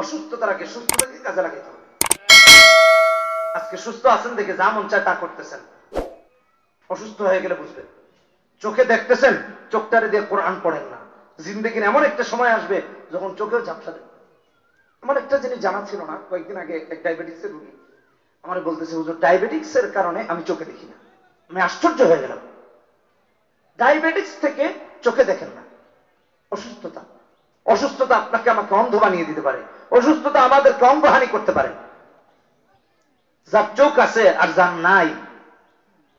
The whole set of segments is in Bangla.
অসুস্থতার আগে সুস্থতাকে কাজে লাগাইতে হবে। আজকে সুস্থ আছেন দেখে যা মন চায় তা করতেছেন, অসুস্থ হয়ে গেলে বুঝবেন। চোখে দেখতেছেন, চোখটারে দিয়ে কোরআন পড়েন না। জিন্দেগির এমন একটা সময় আসবে যখন চোখেও ঝাপসা দেবে। আমার একটা জিনিস জানা ছিল না, কয়েকদিন আগে এক ডায়াবেটিক্সের রোগী আমার বলতেছে, হুজুর ডায়াবেটিক্সের কারণে আমি চোখে দেখি না। আমি আশ্চর্য হয়ে গেলাম, ডায়াবেটিক্স থেকে চোখে দেখেন না। অসুস্থতা, অসুস্থতা আপনাকে আমাকে অন্ধ বানিয়ে দিতে পারে, অসুস্থতা আমাদেরকে অঙ্গহানি করতে পারে। যার চোখ আছে আর যার নাই,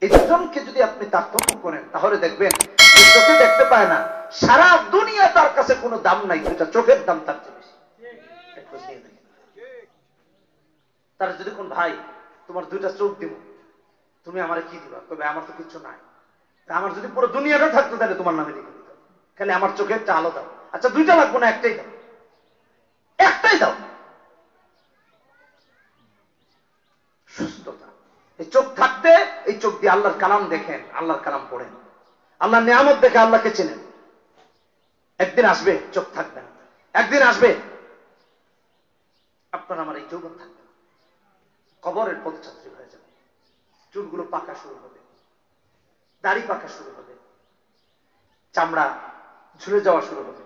এই দুজনকে যদি আপনি তারতম্য করেন তাহলে দেখবেন যে চোখে দেখতে পায় না, সারা দুনিয়া তার কাছে কোনো দাম নাই, দুটা চোখের দাম তার চেয়ে বেশি। তার যদি কোন ভাই তোমার দুইটা চোখ দিব, তুমি আমার কি দিবা? তবে আমার তো কিছু নাই। আমার যদি পুরো দুনিয়াটা থাকতো তাহলে তোমার নামে লিখে দিত, খালি আমার চোখে একটা আলো দাও। আচ্ছা দুইটা লাগবো না, একটাই দাও, একটাই দাও। সুস্থতা, এই চোখ থাকতে এই চোখ দিয়ে আল্লাহর কালাম দেখেন, আল্লাহর কালাম পড়েন, আল্লাহর নিয়ামত দেখে আল্লাহকে চেনেন। একদিন আসবে চোখ থাকবে না, একদিন আসবে আপনার আমার এই যৌবন থাকবে না, কবরের পদযাত্রী হয়ে যাবে। চুলগুলো পাকা শুরু হবে, দাড়ি পাকা শুরু হবে, চামড়া ঝুলে যাওয়া শুরু হবে,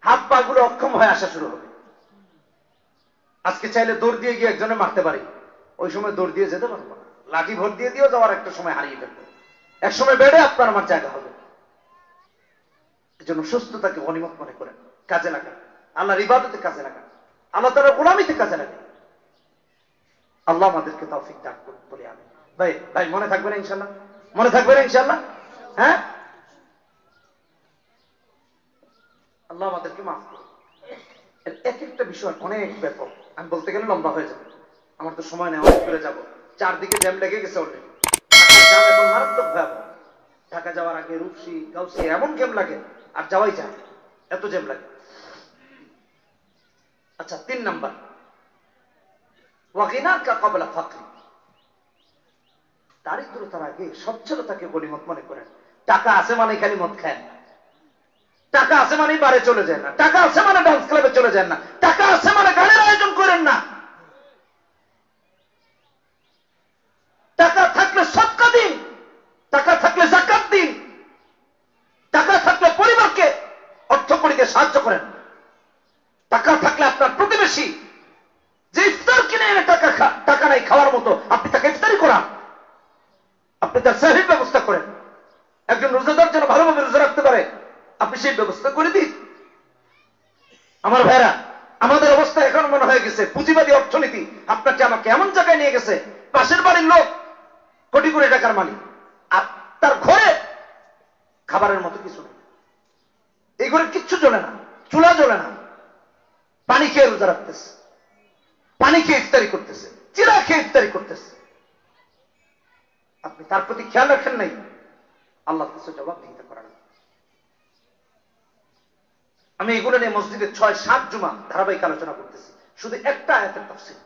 হাত পা গুলো অক্ষম হয়ে আসা শুরু হবে। আজকে চাইলে দৌড় দিয়ে গিয়ে একজনে মারতে পারি, ওই সময় দৌড় দিয়ে যেতে পারবো না। লাঠি ভোট দিয়ে দিয়েও যাওয়ার একটা সময় হারিয়ে ফেলবো, এক সময় বেড়ে আপনার আমার জায়গা হবে। এই জন্য সুস্থতাকে গনিমত মনে করেন, কাজে লাগান, আল্লাহর ইবাদতে কাজে লাগান, আল্লাহ তাআলার গোলামিতে কাজে লাগান। আল্লাহ আমাদেরকে তৌফিক দান করুন বলে আমি। ভাই ভাই মনে থাকবে না ইনশাআল্লাহ? মনে থাকবে না ইনশাআল্লাহ? হ্যাঁ, আল্লাহ আমাদেরকে মাফ করুন। এক একটা বিষয় অনেক ব্যাপক, আমি বলতে গেলে লম্বা হয়ে যাবে, আমার তো সময় নেই, অনেক দূরে যাবো। চারদিকে জ্যাম লেগে গেছে অলরেডি, জ্যাম এখন মারাত্মক ভয়াবহ। ঢাকা যাওয়ার আগে রূপসী গাউসি এমন জ্যাম লাগে, আর যাওয়াই যায়, এত জ্যাম লাগে। আচ্ছা 3 নাম্বার, ওয়াগিনাকা ক্বাবলা ফাকরি, দারিদ্রতার আগে সচ্ছলতাকে গনিমত মনে করেন। টাকা আছে মানে খালি মদ খায় না, টাকা আছে মানে বারে চলে যায় না, টাকা আছে মানে ডান্স ক্লাবে চলে যায় না, টাকা আছে মানে গানের আয়োজন করেন না। টাকা থাকলে সদকা দিন, টাকা থাকলে যাকাত দিন, টাকা থাকলে পরিবারকে অর্থকরীকে সাহায্য করেন। টাকা থাকলে আপনার প্রতিবেশী যে ইফতার কিনে এনে টাকা নাই খাওয়ার মতো, আপনি তাকে ইফতারি করান, আপনি তার সাহির ব্যবস্থা করেন। একজন রোজাদার যেন ভালোভাবে রোজা রাখতে পারে, আপনি সেই ব্যবস্থা করে দিন। আমার ভাইরা, আমাদের অবস্থা এখন মনে হয়ে গেছে পুঁজিবাদী অর্থনীতি আপনাকে আমাকে এমন জায়গায় নিয়ে গেছে, পাশের বাড়ির লোক কোটি কোটি টাকার মালিক, আর তার ঘরে খাবারের মতো কিছু নেই। এই ঘরে কিচ্ছু জ্বলে না, চুলা জ্বলে না, পানি খেয়ে রোজা রাখতেছে, পানি খেয়ে ইফতারি করতেছে, চিরা খেয়ে ইফতারি করতেছে। আপনি তার প্রতি খেয়াল রাখেন নাই, আল্লাহ কিছু জবাব দিতে পারেন। আমি এগুলো নিয়ে মসজিদে 6-7 জুমা ধারাবাহিক আলোচনা করতেছি, শুধু একটা আয়াতের তাফসীর,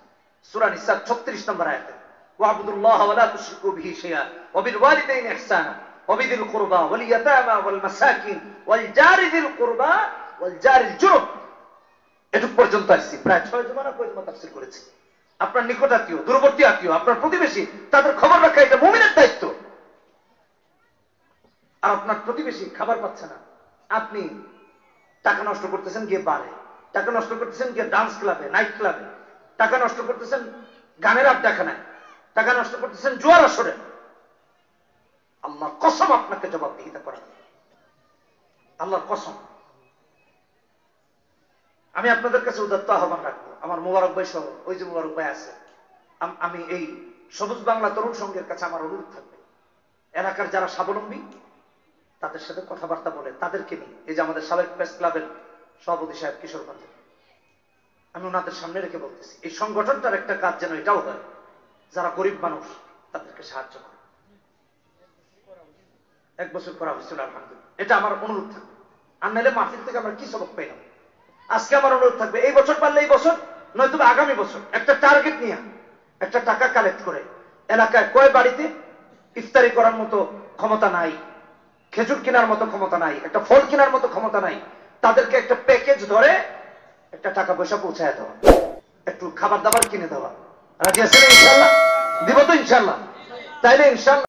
সূরা নিসা 36 নম্বর আয়াতে, ওয়াবুদুল্লাহ ওয়া লা তুশরিকু বিহি শাইআ ওয়া বিল ওয়ালিদাইনি ইহসানা ওয়া বিযিল কুরবা ওয়াল ইয়াতামা ওয়াল মাসাকিন ওয়াল জারি যিল কুরবা ওয়াল জারিল জুনুব। এটুক পর্যন্ত আসছি, প্রায় 6 জুমা না কয় জুমা তাফসীর করেছি। আপনার নিকট আত্মীয়, দূরবর্তী আত্মীয়, আপনার প্রতিবেশী, তাদের খবর রাখা এটা মুমিনের দায়িত্ব। আর আপনার প্রতিবেশী খাবার পাচ্ছে না, আপনি টাকা নষ্ট করতেছেন গিয়ে বারে, টাকা নষ্ট করতেছেন গিয়ে ডান্স ক্লাবে, নাইট ক্লাবে, টাকা নষ্ট করতেছেন গানের আড্ডাখানায়, টাকা নষ্ট করতেছেন জুয়ার আসরে। আল্লাহর কসম আপনাকে জবাবদিহিতা করা, আল্লাহর কসম। আমি আপনাদের কাছে উদাত্ত আহ্বান রাখবো, আমার মোবারক ভাই সহ, ওই যে মোবারক ভাই আছে, আমি এই সবুজ বাংলা তরুণ সংঘের কাছে আমার অনুরোধ থাকবে, এলাকার যারা স্বাবলম্বী তাদের সাথে কথাবার্তা বলে তাদেরকে নিয়ে, এই যে আমাদের সাবেক প্রেস ক্লাবের সভাপতি সাহেব কিশোরগঞ্জ, আমি ওনাদের সামনে রেখে বলতেছি, এই সংগঠনটার একটা কাজ যেন এটাও হয়, যারা গরিব মানুষ তাদেরকে সাহায্য করে। 1 বছর করা হয়েছিল, আলহামদুলিল্লাহ। এটা আমার অনুরোধ থাকবে, আর নাহলে মাহফিল থেকে আমরা কি সবক পেলাম? আজকে আমার অনুরোধ থাকবে, এই বছর পারলে এই বছর, নয়তো আগামী বছর একটা টার্গেট নিয়ে একটা টাকা কালেক্ট করে এলাকায় কয় বাড়িতে ইফতারি করার মতো ক্ষমতা নাই, খেজুর কেনার মতো ক্ষমতা নাই, একটা ফল কেনার মতো ক্ষমতা নাই, তাদেরকে একটা প্যাকেজ ধরে একটা টাকা পয়সা পৌঁছায় দেওয়া, একটু খাবার দাবার কিনে দেওয়া। রাজি আছেন ইনশাল্লাহ? দিব তো ইনশাল্লাহ? তাইলে ইনশাল্লাহ